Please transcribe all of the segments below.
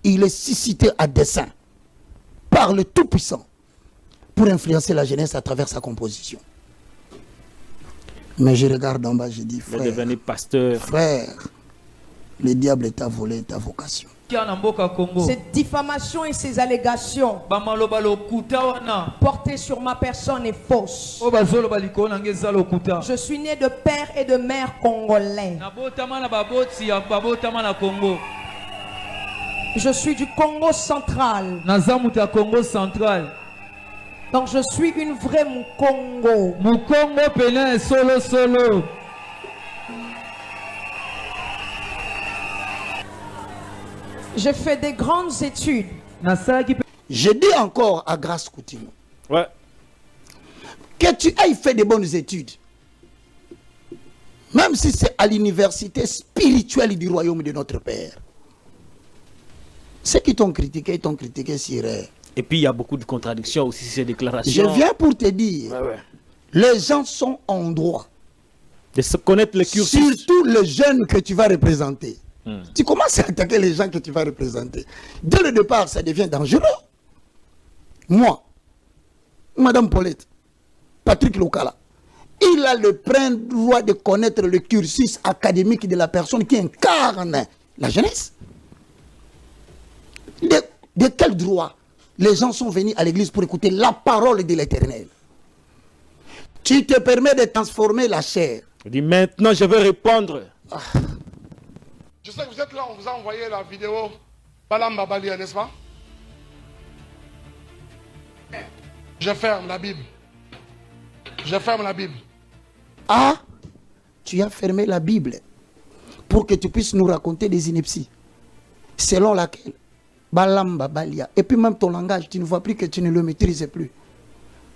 Il est suscité à dessein par le Tout-Puissant pour influencer la jeunesse à travers sa composition. Mais je regarde en bas, je dis, frère, devenir pasteur. Frère, le diable t'a volé ta vocation. Cette diffamation et ces allégations portées sur ma personne est fausse. Je suis né de père et de mère congolais. Je suis du Congo central. Donc je suis une vraie Mukongo. Mukongo pena solo solo. J'ai fait des grandes études. Je dis encore à Grâce Coutinho. Ouais. Que tu aies fait de bonnes études. Même si c'est à l'université spirituelle du royaume de notre Père. Ceux qui t'ont critiqué, sur... Et puis il y a beaucoup de contradictions aussi ces déclarations. Je viens pour te dire, les gens sont en droit de se connaître le cursus. Surtout les jeunes que tu vas représenter. Tu commences à attaquer les gens que tu vas représenter. Dès le départ, ça devient dangereux. Moi, Madame Paulette, Patrick Lokala, il a le plein droit de connaître le cursus académique de la personne qui incarne la jeunesse. De quel droit les gens sont venus à l'église pour écouter la parole de l'Éternel? Tu te permets de transformer la chair. Je dis maintenant, je vais répondre. Je sais que vous êtes là, on vous a envoyé la vidéo Balam Babalia, n'est-ce pas? Je ferme la Bible. Je ferme la Bible. Ah, tu as fermé la Bible pour que tu puisses nous raconter des inepties selon laquelle Balam Babalia. Et puis même ton langage, tu ne vois plus que tu ne le maîtrises plus.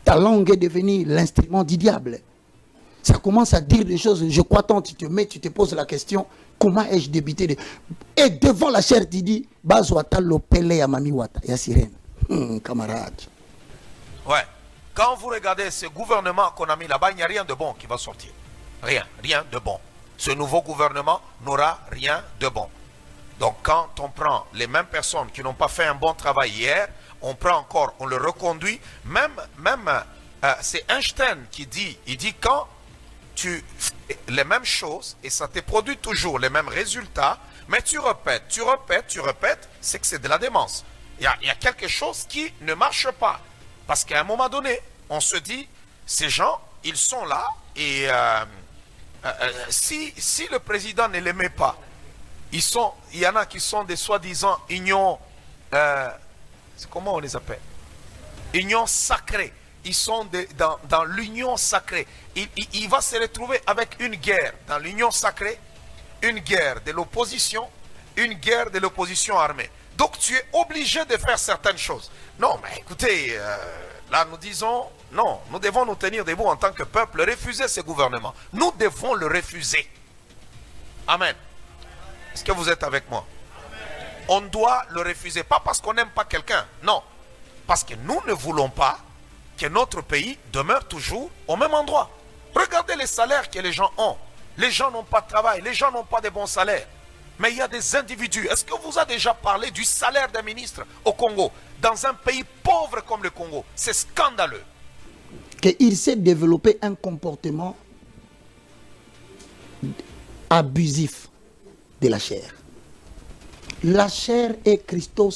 Ta langue est devenue l'instrument du diable. Ça commence à dire des choses. Je crois tant, tu te mets, tu te poses la question, comment ai-je débité de... Et devant la chair, tu dis, Bazouata lopele ya mami wata, ya sirène. Camarade. Ouais. Quand vous regardez ce gouvernement qu'on a mis là-bas, il n'y a rien de bon qui va sortir. Rien de bon. Ce nouveau gouvernement n'aura rien de bon. Donc quand on prend les mêmes personnes qui n'ont pas fait un bon travail hier, on prend encore, on le reconduit. Même c'est Einstein qui dit, il dit quand tu fais les mêmes choses et ça te produit toujours les mêmes résultats, mais tu répètes, c'est que c'est de la démence. Il y a quelque chose qui ne marche pas. Parce qu'à un moment donné, on se dit, ces gens, ils sont là et si le président ne les met pas, il y en a qui sont des soi-disant unions, comment on les appelle? Union sacrée. Ils sont dans l'union sacrée. Il va se retrouver avec une guerre dans l'union sacrée, une guerre de l'opposition, une guerre de l'opposition armée. Donc tu es obligé de faire certaines choses. Non, mais écoutez, là nous disons, non, nous devons nous tenir debout en tant que peuple, refuser ce gouvernement. Nous devons le refuser. Amen. Est-ce que vous êtes avec moi? On doit le refuser, pas parce qu'on n'aime pas quelqu'un, non. Parce que nous ne voulons pas que notre pays demeure toujours au même endroit. Regardez les salaires que les gens ont. Les gens n'ont pas de travail, les gens n'ont pas de bons salaires. Mais il y a des individus. Est-ce que vous avez déjà parlé du salaire d'un ministre au Congo? Dans un pays pauvre comme le Congo, c'est scandaleux. Qu'il s'est développé un comportement abusif de la chair. La chair est Christos